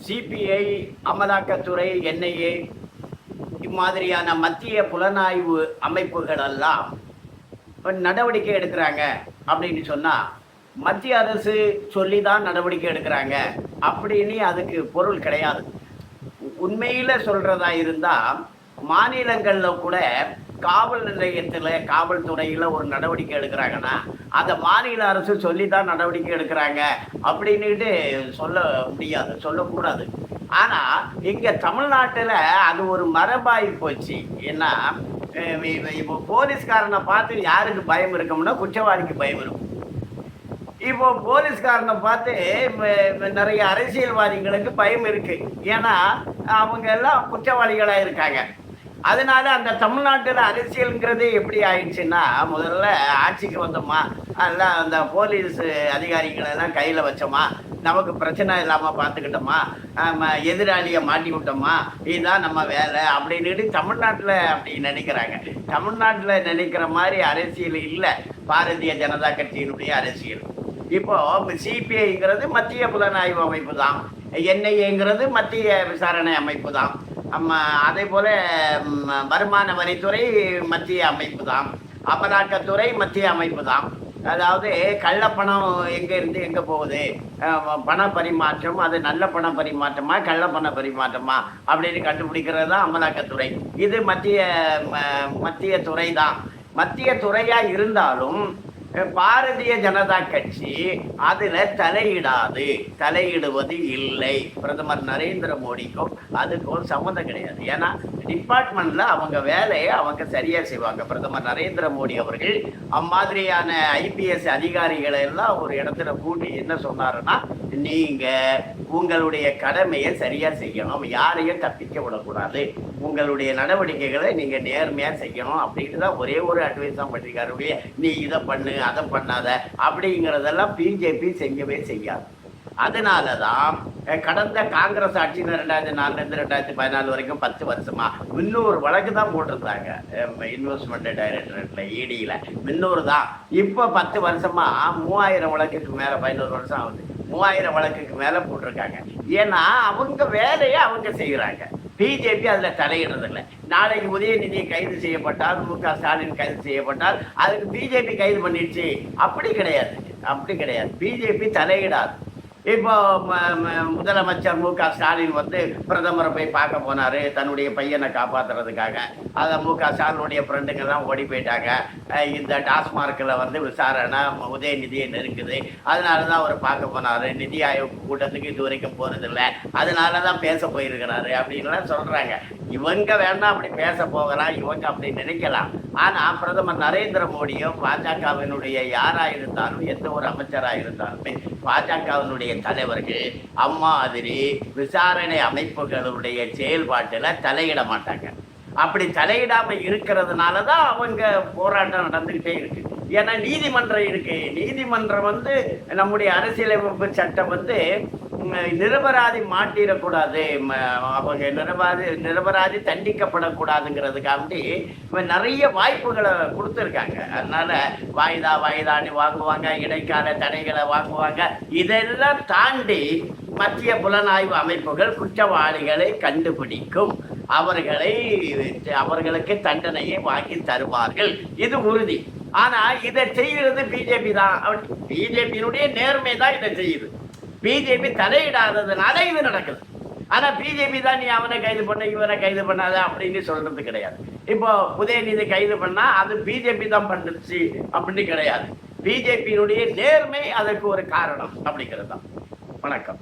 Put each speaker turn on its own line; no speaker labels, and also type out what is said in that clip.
CBI, அமலாக்கத்துறை, NIA இம்மாதிரியான மத்திய புலனாய்வு அமைப்புகள் எல்லாம் நடவடிக்கை எடுக்கிறாங்க அப்படின்னு சொன்னால் மத்திய அரசு சொல்லி தான் நடவடிக்கை எடுக்கிறாங்க அப்படின்னு அதுக்கு பொருள் கிடையாது. உண்மையில் சொல்கிறதா இருந்தால் மாநிலங்களில் கூட காவல் நிலையத்தில் காவல்துறையில் ஒரு நடவடிக்கை எடுக்கிறாங்கன்னா அந்த மாநில அரசு சொல்லி தான் நடவடிக்கை எடுக்கிறாங்க அப்படின்னுட்டு சொல்ல முடியாது, சொல்லக்கூடாது. ஆனால் இங்கே தமிழ்நாட்டில் அது ஒரு மரபாகி போச்சு. ஏன்னா இப்போ போலீஸ்காரனை பார்த்து யாருக்கு பயம் இருக்கும்னா குற்றவாளிக்கு பயம் இருக்கும். இப்போ போலீஸ்காரனை பார்த்து நிறைய அரசியல்வாதிகளுக்கு பயம் இருக்கு. ஏன்னா அவங்க எல்லாம் குற்றவாளிகளாக இருக்காங்க. அதனால அந்த தமிழ்நாட்டில் அரசியலுங்கிறது எப்படி ஆயிடுச்சுன்னா, முதல்ல ஆட்சிக்கு வந்தோமா எல்லாம் அந்த போலீஸ் அதிகாரிகளெல்லாம் கையில் வச்சோமா, நமக்கு பிரச்சனை இல்லாமல் பார்த்துக்கிட்டோமா, எதிராளியை மாட்டி விட்டோமா, இதுதான் நம்ம வேலை அப்படின்னுட்டு தமிழ்நாட்டில் அப்படி நினைக்கிறாங்க. தமிழ்நாட்டில் நினைக்கிற மாதிரி அரசியல் இல்லை பாரதிய ஜனதா கட்சியினுடைய அரசியல். இப்போ சிபிஐங்கிறது மத்திய புலனாய்வு அமைப்பு தான், என்ஐஏங்கிறது மத்திய விசாரணை அமைப்பு தான், அதே போல் வருமான வரித்துறை மத்திய அமைப்பு தான், அமலாக்கத்துறை மத்திய அமைப்பு தான். அதாவது கள்ளப்பணம் எங்கே இருந்து எங்கே போகுது, பண பரிமாற்றம் அது நல்ல பண பரிமாற்றமா கள்ள பண பரிமாற்றமா அப்படின்னு கண்டுபிடிக்கிறது தான் அமலாக்கத்துறை. இது மத்திய துறை தான். மத்திய துறையாக இருந்தாலும் பாரதிய ஜனதா கட்சி அதில் தலையிடுவது இல்லை. பிரதமர் நரேந்திர மோடிக்கும் அதுக்கும் சம்மந்தம் கிடையாது. ஏன்னா டிபார்ட்மெண்ட்ல அவங்க வேலையை அவங்க சரியா செய்வாங்க. பிரதமர் நரேந்திர மோடி அவர்கள் அம்மாதிரியான ஐபிஎஸ் அதிகாரிகளை எல்லாம் ஒரு இடத்துல கூட்டி என்ன சொன்னாருன்னா, நீங்க உங்களுடைய கடமையை சரியா செய்யணும், யாரையும் தப்பிக்க விடக்கூடாது, உங்களுடைய நடவடிக்கைகளை நீங்க நேர்மையா செய்யணும் அப்படின்னு தான் ஒரே ஒரு அட்வைஸ் தான் பண்ணிருக்காரு. நீ இதை பண்ணு அதை பண்ணாத அப்படிங்கிறதெல்லாம் பிஜேபி செய்யவே செய்யாது. அதனால தான் கடந்த காங்கிரஸ் ஆட்சி 2004 2014 வரைக்கும் 10 வருஷமா 300 வழக்கு தான் போட்டிருந்தாங்க இன்வெஸ்ட்மெண்ட் டைரக்டரேட்ல, இடியில் 300 தான். இப்போ 10 வருஷமா 3000 வழக்குக்கு மேலே, 11 வருஷம் ஆகுது, 3000 வழக்குக்கு மேலே போட்டிருக்காங்க. ஏன்னா அவங்க வேலையை அவங்க செய்கிறாங்க, பிஜேபி அதில் தலையிடுறதில்லை. நாளைக்கு உதயநிதி கைது செய்யப்பட்டால், மு.க. ஸ்டாலின் கைது செய்யப்பட்டால் அதுக்கு பிஜேபி கைது பண்ணிடுச்சு அப்படி கிடையாது. பிஜேபி தலையிடாது. இப்போ முதலமைச்சர் மு.க. ஸ்டாலின் பிரதமரை போய் பார்க்க போனார் தன்னுடைய பையனை காப்பாற்றுறதுக்காக. அதை மு.க. ஸ்டாலினுடைய ஃப்ரெண்டுங்கெல்லாம் ஓடி போயிட்டாங்க. இந்த டாஸ்மார்க்கில் விசாரணை உதயநிதியை நெருக்குது, அதனால தான் அவர் பார்க்க போனார். நிதி ஆயோக் கூட்டத்துக்கு இது வரைக்கும் போகிறதில்லை, அதனால தான் பேச போயிருக்கிறாரு அப்படின்லாம் சொல்கிறாங்க. இவங்க வேணா அப்படி பேச போகலாம், இவங்க அப்படி நினைக்கலாம். ஆனால் பிரதமர் நரேந்திர மோடியும் பாஜகவினுடைய யாராக இருந்தாலும், எந்த ஒரு அமைச்சராக இருந்தாலுமே பாஜகவினுடைய தலைவர்கள் அம்மாதிரி விசாரணை அமைப்புகளுடைய செயல்பாட்டில் தலையிட மாட்டாங்க. அப்படி தலையிடாமல் இருக்கிறதுனால தான் அவங்க போராட்டம் நடந்துக்கிட்டே இருக்கு. ஏன்னா நீதிமன்றம் இருக்கு. நீதிமன்றம் நம்முடைய அரசியலமைப்பு சட்டம் நிரபராதி மாட்டிடக்கூடாது, அவங்க நிரபராதி தண்டிக்கப்படக்கூடாதுங்கிறதுக்காண்டி நிறைய வாய்ப்புகளை கொடுத்துருக்காங்க. அதனால வாய்தான்னு வாங்குவாங்க, இடைக்கால தடைகளை வாங்குவாங்க. இதெல்லாம் தாண்டி மத்திய புலனாய்வு அமைப்புகள் குற்றவாளிகளை கண்டுபிடிக்கும், அவர்களுக்கு தண்டனையை வாங்கி தருவார்கள், இது உறுதி. ஆனா இதை செய்கிறது பிஜேபி தான். பிஜேபியினுடைய நேர்மை தான் இதை செய்யுது. பிஜேபி தலையிடாததுனால இது நடக்குது. ஆனா பிஜேபி தான் நீ அவனை கைது பண்ண இவனை கைது பண்ணாத அப்படின்னு சொல்றது கிடையாது. இப்போ உதயநிதி கைது பண்ணா அது பிஜேபி தான் பண்ணுச்சு அப்படின்னு கிடையாது. பிஜேபியினுடைய நேர்மை அதற்கு ஒரு காரணம் அப்படிங்கிறது தான். வணக்கம்.